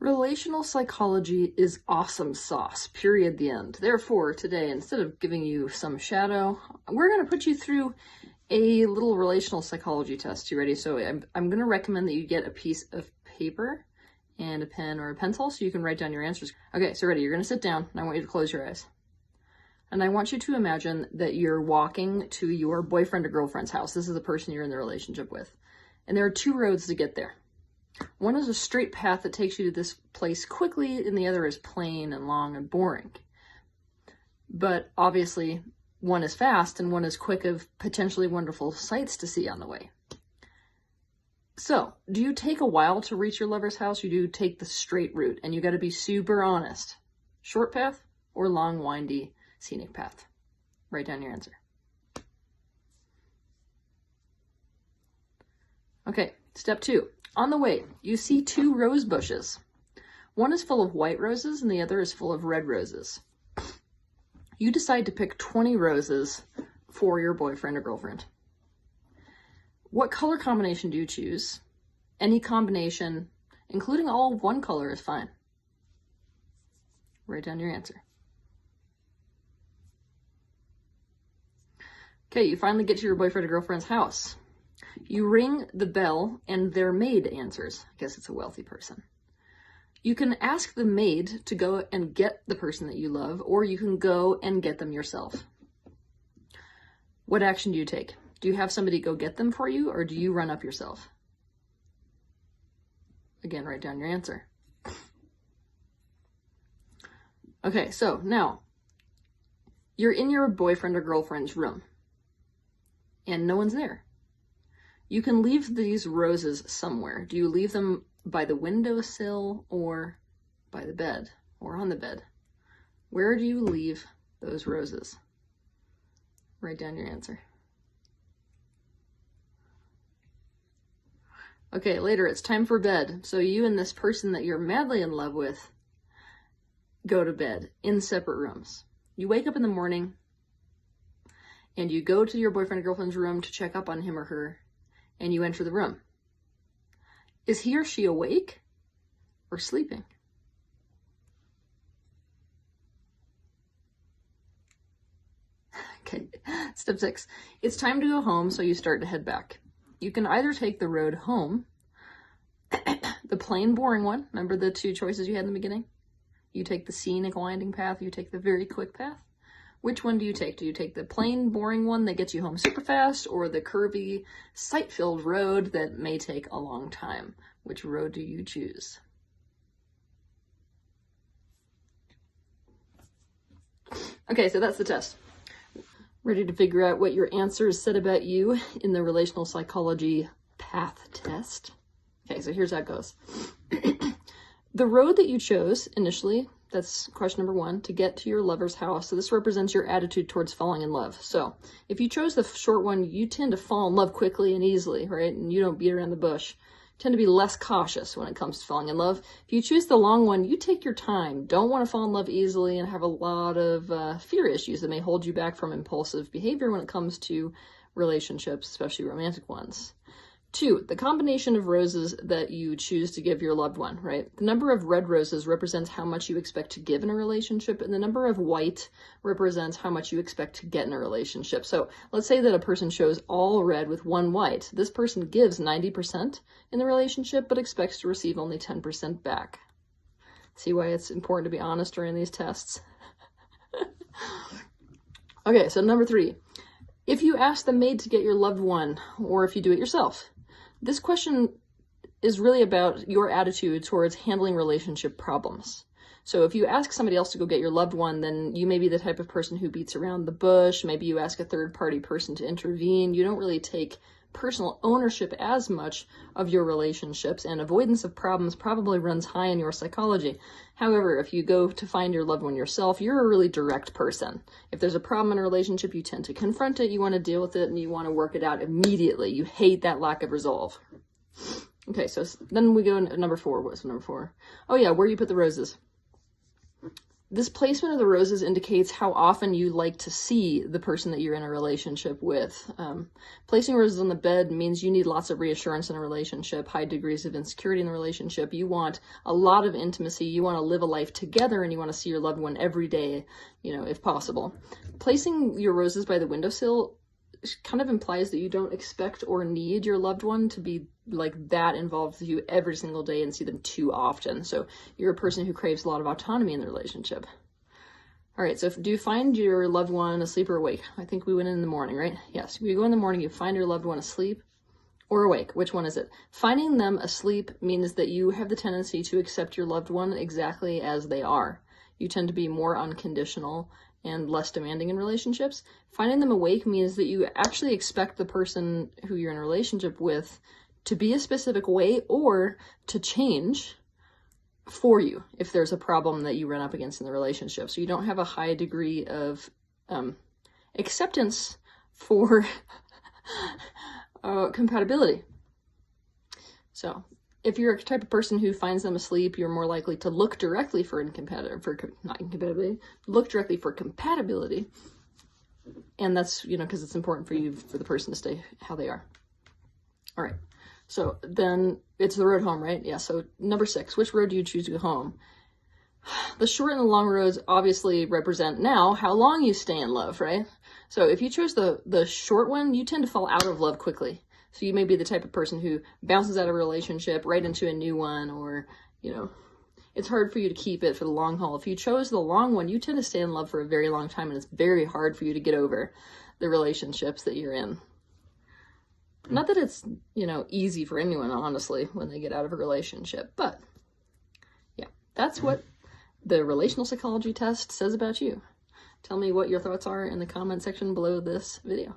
Relational psychology is awesome sauce, period, the end. Therefore, today, instead of giving you some shadow, we're going to put you through a little relational psychology test. You ready? So I'm going to recommend that you get a piece of paper and a pen or a pencil so you can write down your answers. Okay, so ready? You're going to sit down, and I want you to close your eyes. And I want you to imagine that you're walking to your boyfriend or girlfriend's house. This is the person you're in the relationship with. And there are two roads to get there. One is a straight path that takes you to this place quickly, and the other is plain and long and boring. But obviously, one is fast and one is quick of potentially wonderful sights to see on the way. So, do you take a while to reach your lover's house, or do you take the straight route? And you got to be super honest. Short path or long, windy, scenic path? Write down your answer. Okay, step 2. On the way, you see 2 rose bushes. One is full of white roses and the other is full of red roses. You decide to pick 20 roses for your boyfriend or girlfriend. What color combination do you choose? Any combination, including all of one color, is fine. Write down your answer. Okay, you finally get to your boyfriend or girlfriend's house. You ring the bell and their maid answers. I guess it's a wealthy person. You can ask the maid to go and get the person that you love, or you can go and get them yourself. What action do you take? Do you have somebody go get them for you, or do you run up yourself? Again, write down your answer. Okay, so now you're in your boyfriend or girlfriend's room and no one's there. You can leave these roses somewhere. Do you leave them by the windowsill or by the bed or on the bed? Where do you leave those roses? Write down your answer. Okay, later it's time for bed. So you and this person that you're madly in love with go to bed in separate rooms. You wake up in the morning and you go to your boyfriend or girlfriend's room to check up on him or her, and you enter the room. Is he or she awake or sleeping? Okay, step 6. It's time to go home, so you start to head back. You can either take the road home, the plain, boring one. Remember the 2 choices you had in the beginning? You take the scenic, winding path, you take the very quick path. Which one do you take? Do you take the plain, boring one that gets you home super fast, or the curvy, sight-filled road that may take a long time? Which road do you choose? Okay, so that's the test. Ready to figure out what your answers said about you in the relational psychology path test? Okay, so here's how it goes. The road that you chose initially, that's question number 1, to get to your lover's house. So this represents your attitude towards falling in love. So if you chose the short one, you tend to fall in love quickly and easily, right? And you don't beat around the bush. You tend to be less cautious when it comes to falling in love. If you choose the long one, you take your time, don't want to fall in love easily, and have a lot of fear issues that may hold you back from impulsive behavior when it comes to relationships, especially romantic ones. 2, the combination of roses that you choose to give your loved one, right? The number of red roses represents how much you expect to give in a relationship, and the number of white represents how much you expect to get in a relationship. So let's say that a person chose all red with 1 white. This person gives 90% in the relationship, but expects to receive only 10% back. See why it's important to be honest during these tests? Okay, so number 3. If you ask the maid to get your loved one, or if you do it yourself, this question is really about your attitude towards handling relationship problems. So if you ask somebody else to go get your loved one, then you may be the type of person who beats around the bush. Maybe you ask a third-party person to intervene. You don't really take personal ownership as much of your relationships, and avoidance of problems probably runs high in your psychology. However, if you go to find your loved one yourself, you're a really direct person. If there's a problem in a relationship, you tend to confront it, you want to deal with it, and you want to work it out immediately. You hate that lack of resolve. Okay, so then we go into number 4. What's number 4? Oh yeah, where you put the roses. This placement of the roses indicates how often you like to see the person that you're in a relationship with. Placing roses on the bed means you need lots of reassurance in a relationship, high degrees of insecurity in the relationship. You want a lot of intimacy. You want to live a life together, and you want to see your loved one every day, you know, if possible. Placing your roses by the windowsill kind of implies that you don't expect or need your loved one to be like that involved with you every single day and see them too often. So you're a person who craves a lot of autonomy in the relationship. All right, so do you find your loved one asleep or awake? I think we went in the morning, right? Yes, you go in the morning, you find your loved one asleep or awake. Which one is it? Finding them asleep means that you have the tendency to accept your loved one exactly as they are. You tend to be more unconditional and less demanding in relationships. Finding them awake means that you actually expect the person who you're in a relationship with to be a specific way or to change for you if there's a problem that you run up against in the relationship. So you don't have a high degree of acceptance for compatibility. So if you're a type of person who finds them asleep, you're more likely to look directly for look directly for compatibility. And that's, you know, because it's important for you, for the person to stay how they are. All right. So then it's the road home, right? Yeah. So number 6, which road do you choose to go home? The short and the long roads obviously represent now how long you stay in love, right? So if you chose the short one, you tend to fall out of love quickly. So you may be the type of person who bounces out of a relationship right into a new one, or, you know, it's hard for you to keep it for the long haul. If you chose the long one, you tend to stay in love for a very long time, and it's very hard for you to get over the relationships that you're in. Not that it's, you know, easy for anyone, honestly, when they get out of a relationship, but yeah, that's what the relational psychology test says about you. Tell me what your thoughts are in the comment section below this video.